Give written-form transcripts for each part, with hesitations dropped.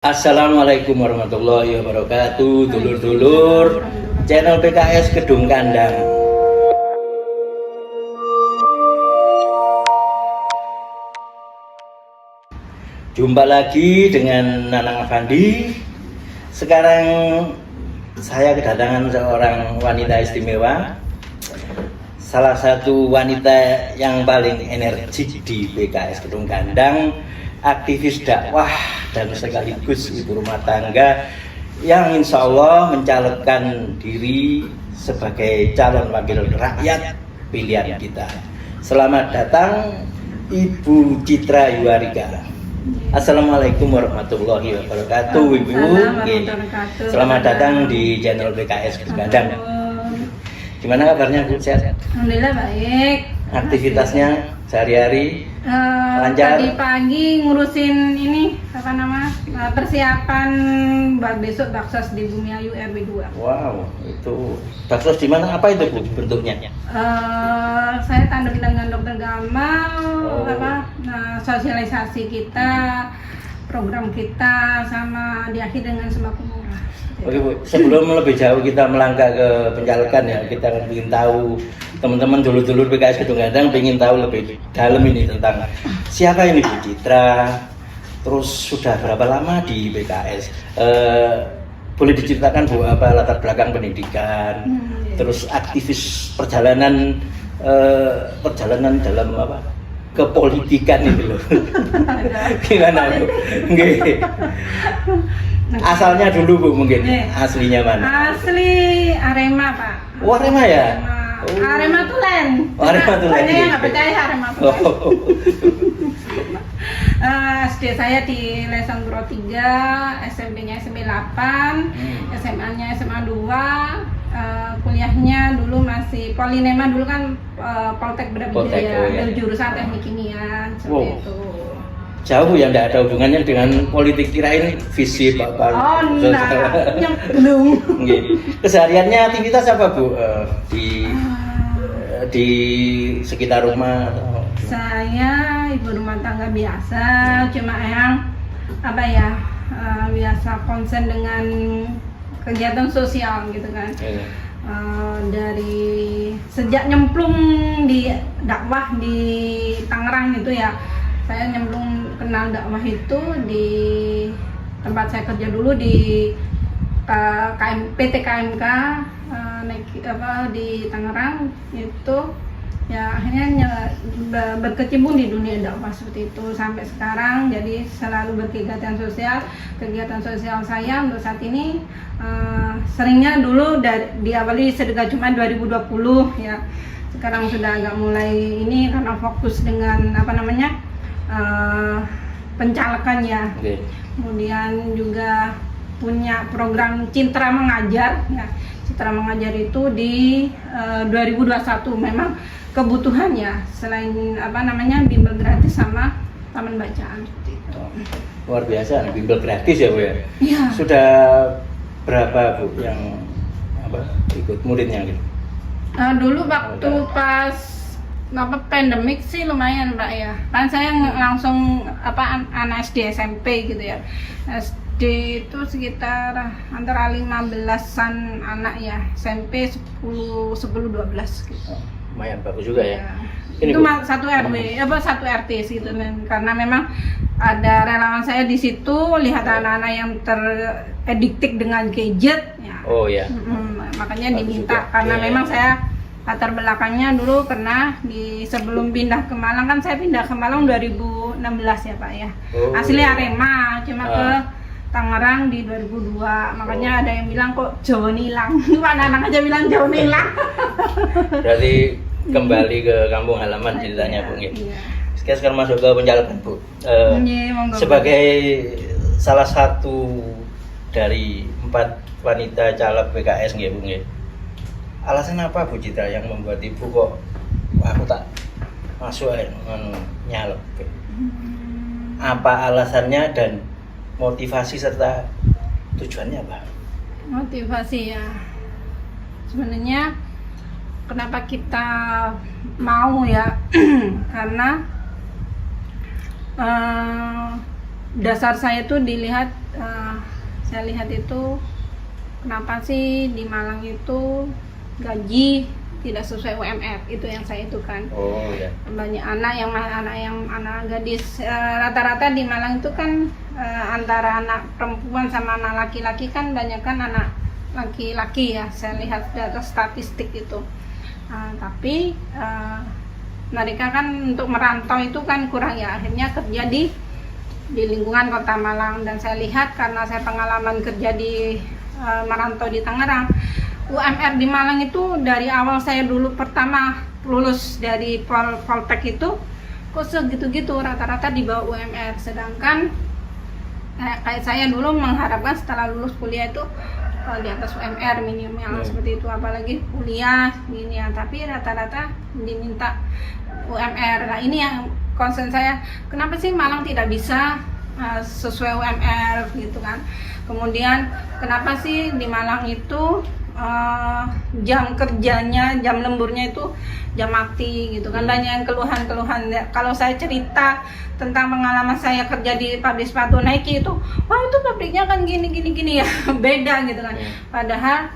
Assalamualaikum warahmatullahi wabarakatuh, dulur-dulur channel PKS Gedung Kandang. Jumpa lagi dengan Nanang Afandi. Sekarang saya kedatangan seorang wanita istimewa, salah satu wanita yang paling energik di PKS Gedung Kandang, aktivis dakwah dan sekaligus ibu rumah tangga yang insya Allah mencalonkan diri sebagai calon wakil rakyat pilihan kita. Selamat datang Ibu Citra Yuwarika. Assalamualaikum warahmatullahi wabarakatuh, Ibu. Selamat datang di channel PKS Gedung Kandang. Gimana kabarnya, Bu? Sehat? Alhamdulillah baik. Aktivitasnya sehari-hari lancar? Tadi pagi ngurusin ini persiapan besok baksos di Bumiayu RW 2. Wow, itu baksos di mana? Apa itu, Bu, bentuknya? Saya tandem dengan Dokter Gamal, sosialisasi kita, program kita, sama diakhiri dengan sembako murah. Oke, Bu, sebelum lebih jauh kita melangkah ke pencalekan ya, kita ingin tahu, teman-teman dulur-dulur PKS Gedung Kandang ingin tahu lebih dalam ini tentang siapa ini Bu Citra, terus sudah berapa lama di PKS, boleh diceritakan Bu apa latar belakang pendidikan, terus aktivis perjalanan dalam apa kepolitikan itu loh. Gimana Bu? Nggih. Asalnya dulu Bu, mungkin aslinya mana? Asli Arema Pak. Oh, Arema ya? Arema Tulen. Oh, Arema Tulen. Banyak yang nggak percaya Arema Tulen. SD saya di Lesong Gro 3, SMP-nya SMP 8, SMA-nya SMA 2, kuliahnya dulu masih Polinema, dulu kan Poltek Brawijaya, jurusan teknik kimia seperti itu. Jauh ya, enggak ada hubungannya dengan politik, kirain visi Bapak. Oh enggak, yang belum. Kesehariannya aktivitas apa Bu di sekitar rumah? Saya ibu rumah tangga biasa, cuma yang biasa konsen dengan kegiatan sosial gitu kan. Dari sejak nyemplung di dakwah di Tangerang gitu ya, saya nyemplung kenal dakwah itu di tempat saya kerja dulu di PT KMK di Tangerang itu ya, akhirnya berkecimpung di dunia dakwah seperti itu sampai sekarang. Jadi selalu berkegiatan sosial. Kegiatan sosial saya untuk saat ini seringnya dulu diawali sedekah Jumat 2020 ya. Sekarang sudah agak mulai ini karena fokus dengan pencalekan ya. Kemudian juga punya program Citra Mengajar ya. Citra Mengajar itu di 2021 memang kebutuhan ya, selain bimbel gratis sama taman bacaan seperti itu. Luar biasa, bimbel gratis ya Bu ya? Iya. Sudah berapa Bu yang ikut muridnya gitu? Dulu waktu pas pandemik sih lumayan Mbak ya, kan saya langsung anak SD SMP gitu ya. SD itu sekitar antara 15-an anak ya, SMP 10-12 gitu. Lumayan bagus juga ya. Itu satu RW, satu RT gitu, karena memang ada relawan saya di situ, lihat anak-anak yang terediktik dengan gadget ya. Oh ya. Makanya bagus diminta juga. Karena memang saya latar belakangnya dulu pernah sebelum pindah ke Malang, kan saya pindah ke Malang 2016 ya Pak ya. Asli Arema, cuma ke Tangerang di 2002. Makanya ada yang bilang kok Jawa nilang. Anak-anak aja bilang Jawa nilang. Berarti kembali ke kampung halaman ceritanya Bu. Iya. Sekarang masuk ke pencalekan Bu. Sebagai salah satu dari 4 wanita caleg PKS nggih Bu. Alasan apa Bu Citra yang membuat Ibu kok aku tak masuk nyalek? Apa alasannya dan motivasi serta tujuannya apa? Motivasi ya, sebenarnya kenapa kita mau ya karena dasar saya tuh dilihat, saya lihat itu kenapa sih di Malang itu gaji tidak sesuai UMR, itu yang saya itu kan. Oh ya. Banyak anak gadis, rata-rata di Malang itu kan antara anak perempuan sama anak laki-laki kan banyak kan anak laki-laki ya, saya lihat data statistik itu. Tapi mereka kan untuk merantau itu kan kurang ya, akhirnya kerja di lingkungan Kota Malang. Dan saya lihat karena saya pengalaman kerja di merantau di Tangerang, UMR di Malang itu dari awal saya dulu pertama lulus dari Poltek itu kok segitu-gitu, rata-rata di bawah UMR. Sedangkan kayak saya dulu mengharapkan setelah lulus kuliah itu di atas UMR minimal seperti itu, apalagi kuliah gini ya, tapi rata-rata diminta UMR. Nah ini yang concern saya, kenapa sih Malang tidak bisa sesuai UMR gitu kan. Kemudian kenapa sih di Malang itu jam kerjanya, jam lemburnya itu jam mati gitu kan. Banyak yang keluhan-keluhan. Kalau saya cerita tentang pengalaman saya kerja di pabrik sepatu Nike itu, wah itu pabriknya kan gini ya, beda gitu kan. Padahal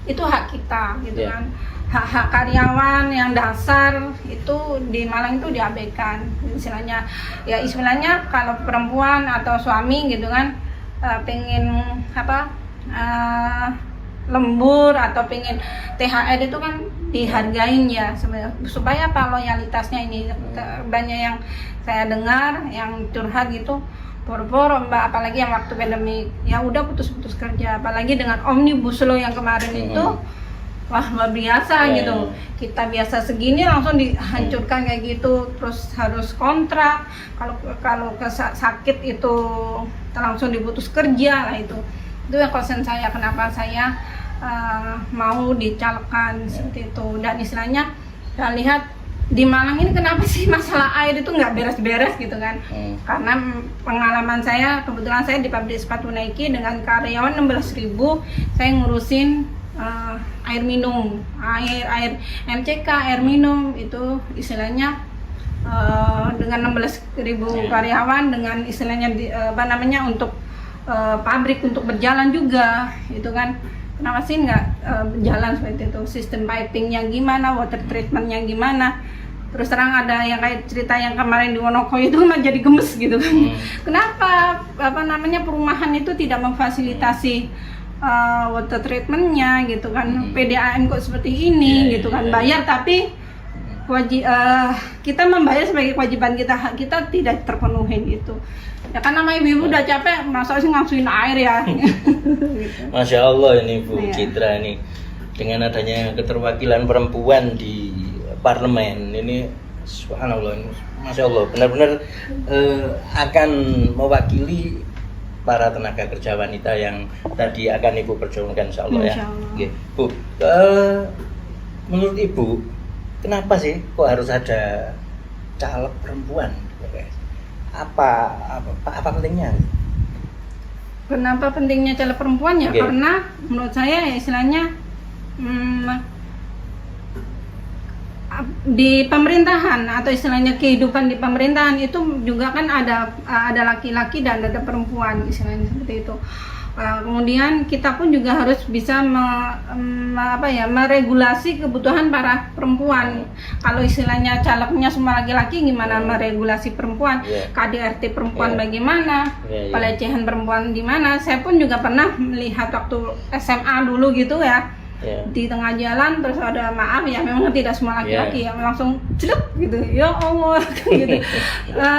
itu hak kita gitu kan. Hak-hak karyawan yang dasar itu di Malang itu diabaikan. Istilahnya kalau perempuan atau suami gitu kan pengen lembur atau pengen THR itu kan dihargain ya sebenarnya, supaya apa, loyalitasnya ini. Banyak yang saya dengar yang curhat gitu, boro-boro mbak, apalagi yang waktu pandemi ya udah putus-putus kerja, apalagi dengan Omnibus Law yang kemarin itu, wah luar biasa gitu. Kita biasa segini langsung dihancurkan kayak gitu, terus harus kontrak, kalau sakit itu langsung diputus kerja lah. Itu yang concern saya, kenapa saya mau dicalonkan seperti itu. Dan istilahnya saya lihat di Malang ini kenapa sih masalah air itu nggak beres-beres gitu kan. Karena pengalaman saya, kebetulan saya di pabrik sepatu Nike dengan karyawan 16.000, saya ngurusin air minum, air MCK, air minum itu istilahnya dengan 16.000 karyawan, dengan istilahnya untuk pabrik untuk berjalan juga itu kan. Kenapa sih nggak berjalan seperti itu? Sistem pipingnya gimana, water treatmentnya gimana? Terus terang ada yang kayak cerita yang kemarin di Wonokoyo itu mah jadi gemes gitu kan. Kenapa perumahan itu tidak memfasilitasi water treatmentnya gitu kan? PDAM kok seperti ini gitu kan? Bayar tapi kita membayar sebagai kewajiban kita, hak kita tidak terpenuhi gitu. Ya kan namanya ibu udah capek, masa sih ngasuhin air ya. Masya Allah ini Bu Citra ini, dengan adanya keterwakilan perempuan di parlemen ini, subhanallah ini, Masya Allah, benar-benar akan mewakili para tenaga kerja wanita yang tadi akan Ibu perjuangkan, insya Allah ya. Oke, Bu, menurut Ibu kenapa sih kok harus ada caleg perempuan? Apa pentingnya? Kenapa pentingnya caleg perempuan ya? Karena menurut saya ya istilahnya di pemerintahan atau istilahnya kehidupan di pemerintahan itu juga kan ada laki-laki dan ada perempuan, istilahnya seperti itu. Kemudian kita pun juga harus bisa meregulasi kebutuhan para perempuan. Kalau istilahnya calegnya semua laki-laki, gimana meregulasi perempuan? KDRT perempuan bagaimana? Pelecehan perempuan di mana? Saya pun juga pernah melihat waktu SMA dulu gitu ya. Di tengah jalan terus ada, maaf ya memang tidak semua laki-laki yang langsung jelek gitu, ya Allah gitu.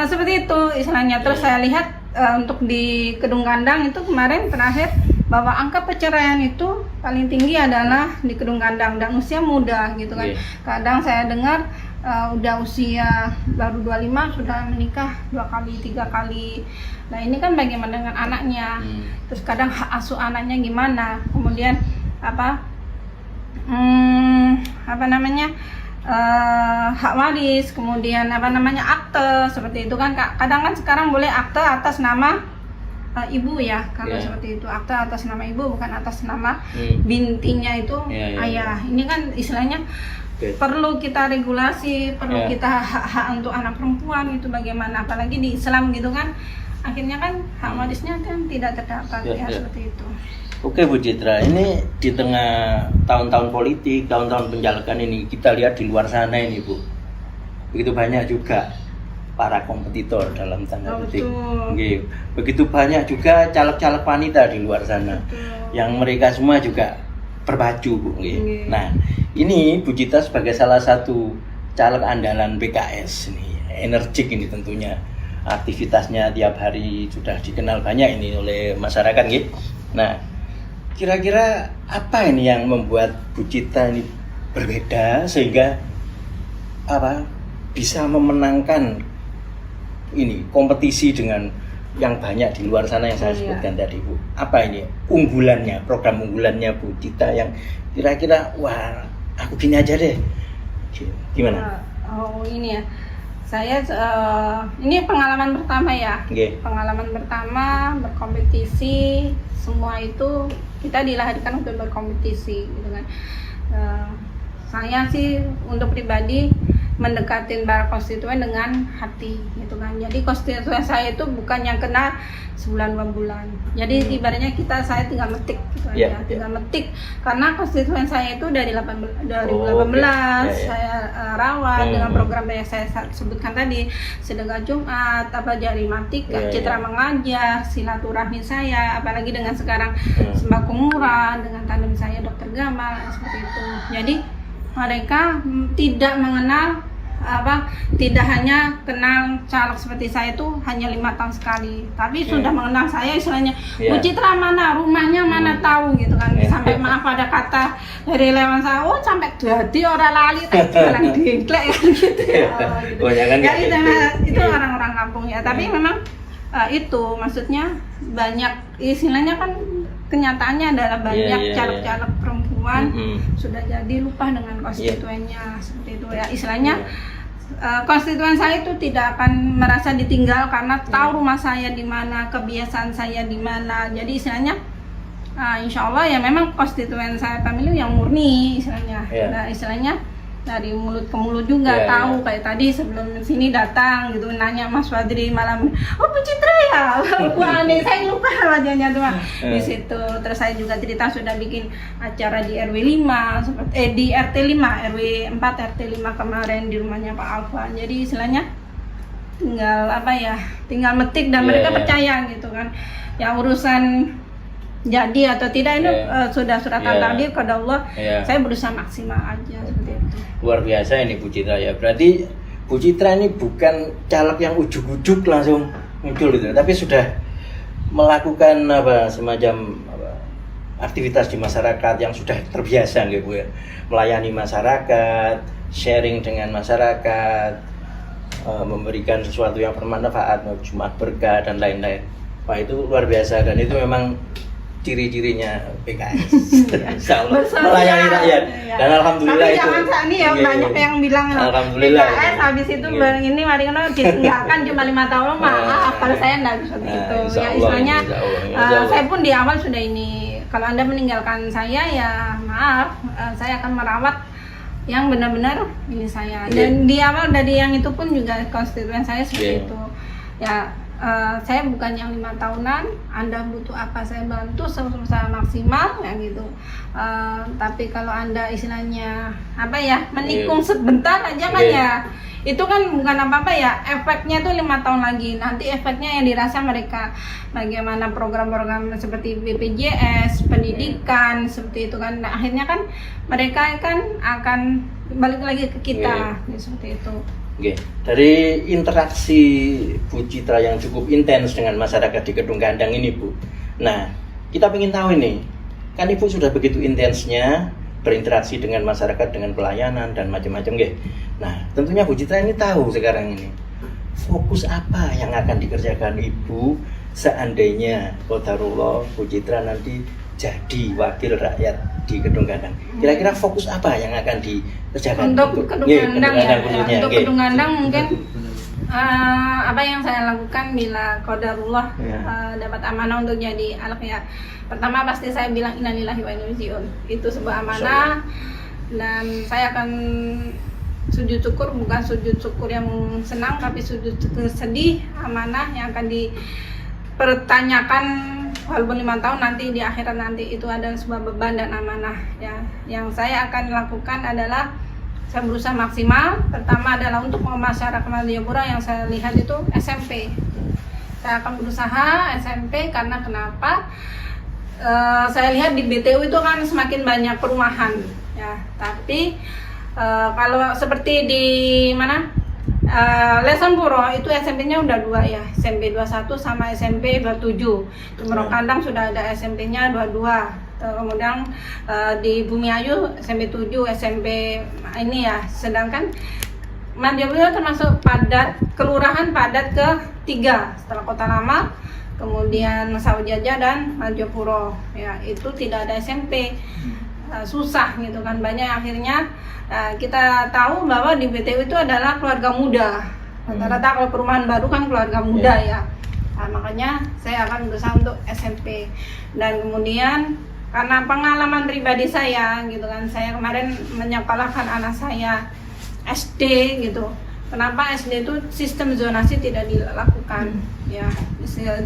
Seperti itu istilahnya. Terus saya lihat untuk di Kedung Gandang itu kemarin terakhir bahwa angka perceraian itu paling tinggi adalah di Kedung Gandang dan usia muda gitu kan. Kadang saya dengar udah usia baru 25 sudah menikah 2 kali 3 kali. Nah ini kan bagaimana dengan anaknya? Terus kadang hak asuh anaknya gimana? Kemudian hak waris, kemudian akte seperti itu kan. Kadang kan sekarang boleh akte atas nama ibu ya, kalau seperti itu, akte atas nama ibu bukan atas nama bintinya itu ayah. Ini kan istilahnya perlu kita regulasi, perlu kita hak-hak untuk anak perempuan itu bagaimana, apalagi di Islam gitu kan. akhirnya kan hak warisnya kan tidak terdapat Ya, ya, ya. seperti itu. Oke Bu Citra, ini di tengah tahun-tahun politik, tahun-tahun pencalekan ini kita lihat di luar sana ini Bu, begitu banyak juga para kompetitor dalam tanda petik. Betul. Nggih. Begitu banyak juga caleg-caleg wanita di luar sana, Betul. yang mereka semua juga berbaju Bu. Nggih. Nggih. Nah, ini Bu Citra sebagai salah satu caleg andalan PKS ini, energik ini tentunya, aktivitasnya tiap hari sudah dikenal banyak ini oleh masyarakat. Nggih. Nah, kira-kira apa ini yang membuat Bu Citra ini berbeda sehingga bisa memenangkan ini kompetisi dengan yang banyak di luar sana yang saya Iya. sebutkan tadi Bu? Apa ini unggulannya, program unggulannya Bu Citra yang kira-kira wah aku gini aja deh, gimana? Oh ini ya, saya ini pengalaman pertama ya. Nggih. Pengalaman pertama berkompetisi, semua itu kita dilahirkan untuk berkompetisi gitu kan. Saya sih untuk pribadi mendekatin para konstituen dengan hati gitu kan. Jadi konstituen saya itu bukan yang kenal sebulan 2 bulan. Jadi ibaratnya saya tinggal metik gitu aja, Yeah, tinggal metik karena konstituen saya itu dari 2018 Oh, okay. Yeah. saya rawat dengan program yang saya sebutkan tadi, sedekah Jumat, Yeah, jarimatika, citra mengajar, silaturahmi saya, apalagi dengan sekarang sembako murah dengan tandem saya Dokter Gamal seperti itu. Jadi mereka tidak mengenal tidak hanya kenal caleg seperti saya itu hanya 5 tahun sekali, tapi sudah mengenal saya istilahnya. Bu Citra mana, rumahnya mana tahu gitu kan. Sampai maaf ada kata dari lewat saya, oh sampai jadi orang lali tak jalan dengklek ya gitu ya. Gitu. Ya itu orang-orang kampung ya, tapi memang itu maksudnya banyak istilahnya kan kenyataannya adalah banyak caleg-caleg perempuan sudah jadi lupa dengan konstituennya seperti itu ya istilahnya. Konstituen saya itu tidak akan merasa ditinggal karena tahu rumah saya di mana, kebiasaan saya di mana. Jadi istilahnya insya Allah ya memang konstituen saya pemilu yang murni istilahnya. Nah, istilahnya dari mulut ke mulut juga tahu kayak tadi sebelum sini datang gitu nanya Mas Fadri malam, oh Bu Citra ya, wah nih saya lupa wajahnya tuh di situ. Terus saya juga cerita sudah bikin acara di RW 5 seperti di RT 5 RW 4 RT 5 kemarin di rumahnya Pak Alfa. Jadi istilahnya tinggal metik dan mereka percaya gitu kan. Ya urusan jadi atau tidak ini sudah takdir kepada Allah. Saya berusaha maksimal aja seperti itu. Luar biasa ini Bu Citra ya. Berarti Bu Citra ini bukan caleg yang ujuk-ujuk langsung muncul gitu, tapi sudah melakukan semacam aktivitas di masyarakat yang sudah terbiasa gitu ya. Melayani masyarakat, sharing dengan masyarakat, memberikan sesuatu yang bermanfaat, Jumat berkah dan lain-lain. Wah itu luar biasa dan itu memang ciri-cirinya PKS. Melayani rakyat. Dan alhamdulillah tapi itu. Tapi jangan ya banyak yang bilang alhamdulillah PKS habis itu ini mari ditinggalkan cuma 5 tahun maaf kalau saya enggak bisa begitu. Ya istilahnya saya pun di awal sudah ini kalau Anda meninggalkan saya ya maaf saya akan merawat yang benar-benar ini saya. Dan di awal dari yang itu pun juga konstituen saya seperti itu. Ya saya bukan yang 5 tahunan, Anda butuh apa saya bantu saya maksimal ya gitu. Tapi kalau Anda istilahnya menikung sebentar aja kan ya itu kan bukan apa-apa ya, efeknya tuh 5 tahun lagi. Nanti efeknya yang dirasa mereka bagaimana program-program seperti BPJS, pendidikan seperti itu kan. Nah, akhirnya kan mereka kan akan balik lagi ke kita seperti itu. Oke, dari interaksi Bu Citra yang cukup intens dengan masyarakat di Kedung Gandang ini Bu. Nah, kita ingin tahu ini, kan Ibu sudah begitu intensnya berinteraksi dengan masyarakat dengan pelayanan dan macam-macam nggih. Nah, tentunya Bu Citra ini tahu sekarang ini fokus apa yang akan dikerjakan Ibu seandainya qadarullah Bu Citra nanti jadi wakil rakyat di Kedung Gandang. Kira-kira fokus apa yang akan dikerjakan untuk Kedung Gandang ya? Untuk Kedung Gandang mungkin apa yang saya lakukan bila qadarullah dapat amanah untuk jadi anak ya. Pertama pasti saya bilang innalillahi wa inna ilaihi raji'un. Itu sebuah amanah dan saya akan sujud syukur, bukan sujud syukur yang senang tapi sujud syukur sedih, amanah yang akan pertanyakan walaupun 5 tahun nanti di akhirat nanti itu adalah sebuah beban dan amanah ya. Yang saya akan lakukan adalah saya berusaha maksimal. Pertama adalah untuk masyarakat Madiopuro yang saya lihat itu SMP. Saya akan berusaha SMP karena kenapa? Saya lihat di BTU itu kan semakin banyak perumahan ya. Tapi kalau seperti di mana? Lesonpuro itu SMP-nya udah 2 ya, SMP 21 sama SMP 27. Di Merokandang sudah ada SMP-nya 22. Kemudian di Bumi Ayu SMP 7, SMP ini ya. Sedangkan Madiopuro termasuk padat, kelurahan padat ke-3 setelah Kota Lama, kemudian Sawojaja dan Madiopuro. Ya, itu tidak ada SMP. Susah gitu kan, banyak akhirnya kita tahu bahwa di BTU itu adalah keluarga muda. Rata-rata kalau perumahan baru kan keluarga muda ya. Makanya saya akan berusaha untuk SMP. Dan kemudian karena pengalaman pribadi saya gitu kan, saya kemarin menyekolahkan anak saya SD gitu. Kenapa SD itu sistem zonasi tidak dilakukan ya,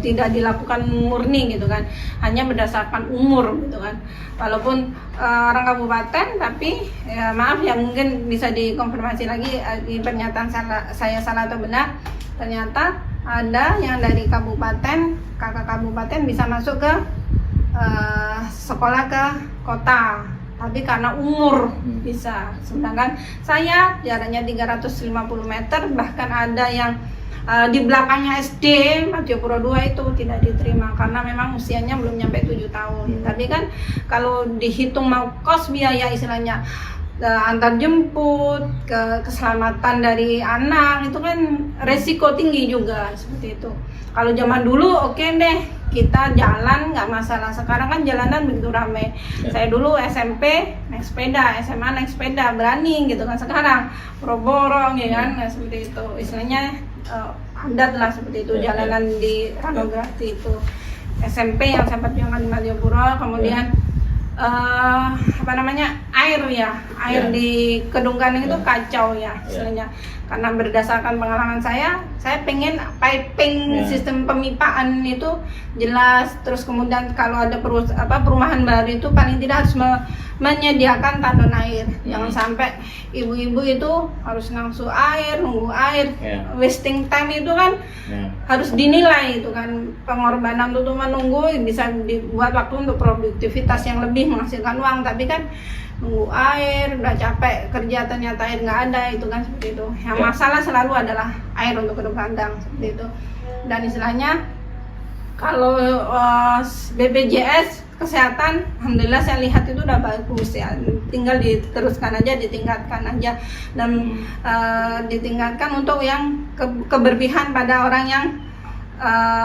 tidak dilakukan murni gitu kan, hanya berdasarkan umur gitu kan. Walaupun orang kabupaten, tapi ya, maaf ya mungkin bisa dikonfirmasi lagi di pernyataan saya salah atau benar. Ternyata ada yang dari kabupaten, kakak kabupaten bisa masuk ke sekolah ke kota. Tapi karena umur bisa, sedangkan saya jaraknya 350 meter, bahkan ada yang di belakangnya SD Madiopuro 2 itu tidak diterima karena memang usianya belum nyampe 7 tahun. Tapi kan kalau dihitung mau kos biaya istilahnya antar jemput, keselamatan dari anak itu kan resiko tinggi juga seperti itu. Kalau zaman dulu oke deh, kita jalan nggak masalah. Sekarang kan jalanan begitu ramai. Saya dulu SMP naik sepeda, SMA naik sepeda, berani gitu kan. Sekarang boro-boro ya kan, seperti itu. Istilahnya adat lah seperti itu, jalanan di Ranograti itu. SMP yang sempat jualan di Madiopuro, kemudian air di Kedung Gandeng itu kacau ya istilahnya. Karena berdasarkan pengalaman saya pengen piping sistem pemipaan itu jelas. Terus kemudian kalau ada perumahan baru itu paling tidak harus menyediakan tandon air. Jangan sampai ibu-ibu itu harus ngangsu air, nunggu air, wasting time itu kan harus dinilai itu kan, pengorbanan untuk menunggu bisa dibuat waktu untuk produktivitas yang lebih menghasilkan uang. Tapi kan nunggu air, udah capek kerja ternyata air nggak ada, itu kan seperti itu. Yang masalah selalu adalah air untuk Kedung Gandeng seperti itu. Dan istilahnya kalau BPJS kesehatan, alhamdulillah saya lihat itu udah bagus ya. Tinggal diteruskan aja, ditingkatkan aja, dan ditingkatkan untuk yang keberpihakan pada orang yang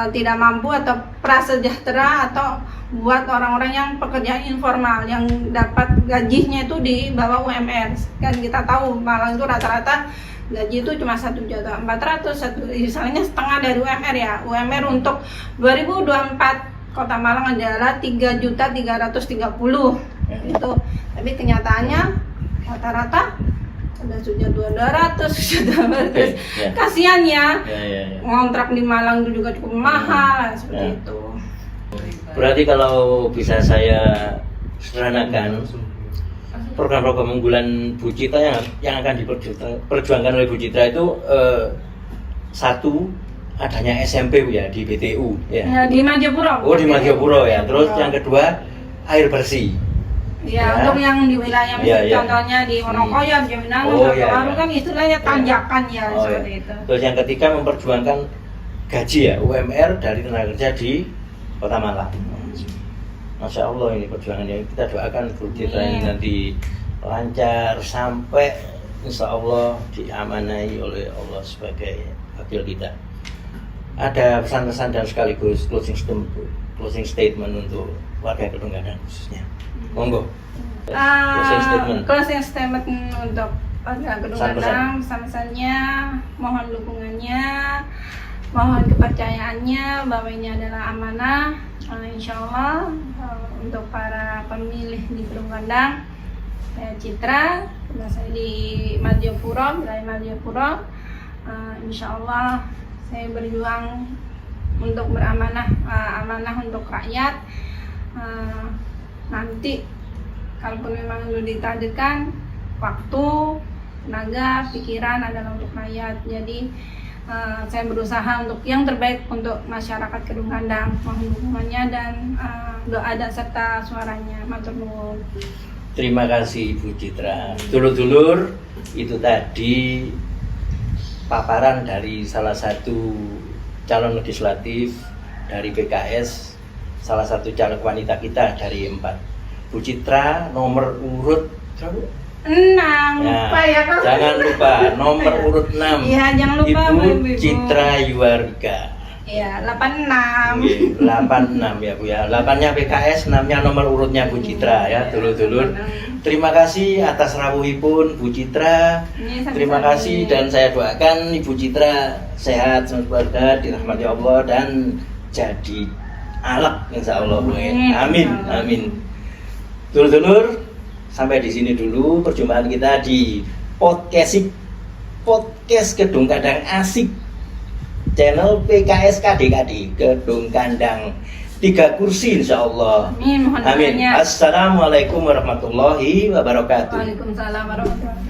tidak mampu atau prasejahtera, atau buat orang-orang yang pekerjaan informal yang dapat gajinya itu di bawah UMR. Kan kita tahu Malang itu rata-rata gaji itu cuma 1.400.000, misalnya setengah dari UMR ya. UMR untuk 2024 Kota Malang adalah 3.330.000 itu. Tapi kenyataannya rata-rata sudah 200 kasihan ya. Ngontrak di Malang itu juga cukup mahal seperti itu. Berarti kalau bisa saya sederhanakan, program-program unggulan Bu Citra yang akan diperjuangkan oleh Bu Citra itu satu, adanya SMP ya di BTU ya. Di Madiopuro. Oh, di Madiopuro ya. Terus yang kedua, air bersih. Ya, untuk yang di wilayah contohnya di Wonokoyo, Jaminangun, baru kan istilahnya tanjakan ya seperti itu. Terus yang ketiga, memperjuangkan gaji ya, UMR dari tenaga kerja di Kota Malang. Masya Allah, ini perjuangannya. Kita doakan Bu Citra ini nanti lancar sampai insya Allah diamanai oleh Allah sebagai wakil kita. Ada pesan-pesan dan sekaligus closing statement untuk warga Kedung Gandeng khususnya. Monggo. Closing statement untuk warga Kedung Gandeng, pesan-pesannya mohon dukungannya, mohon kepercayaannya bahwa ini adalah amanah. Insya Allah untuk para pemilih di Kedung Gandeng, saya Citra, saya di Madiopuro, wilayah Madiopuro. Insya Allah saya berjuang untuk beramanah, amanah untuk rakyat. Nanti kalaupun memang itu ditakdirkan, waktu, tenaga, pikiran adalah untuk rakyat. Jadi saya berusaha untuk yang terbaik untuk masyarakat Kedung Kandang, mohon dukungannya dan doa dan serta suaranya. Matur nuwun. Terima kasih Ibu Citra. Dulur-dulur, itu tadi paparan dari salah satu calon legislatif dari PKS, salah satu caleg wanita kita dari 4. Bu Citra nomor urut 6, lupa ya Kak. jangan lupa nomor urut 6. Iya, jangan lupa Ibu Citra Yuwarga. Iya, 86. Oke, 86 ya Bu ya. 8-nya PKS, 6-nya nomor urutnya Bu Citra ya, dulur-dulur. Terima kasih atas rawuhipun Bu Citra. Iya, Terima sama-sama. kasih dan saya doakan Ibu Citra sehat, semoga dirahmati Allah dan jadi alak insya Allah. Amin, amin. Dulur-dulur, sampai di sini dulu perjumpaan kita di podcast Kedung Kandang Asik, channel PKS KDKD Kedung Kandang 3 kursi insya Allah. Amin, mohon Amin. doanya. Assalamualaikum warahmatullahi wabarakatuh. Waalaikumsalam warahmatullahi wabarakatuh.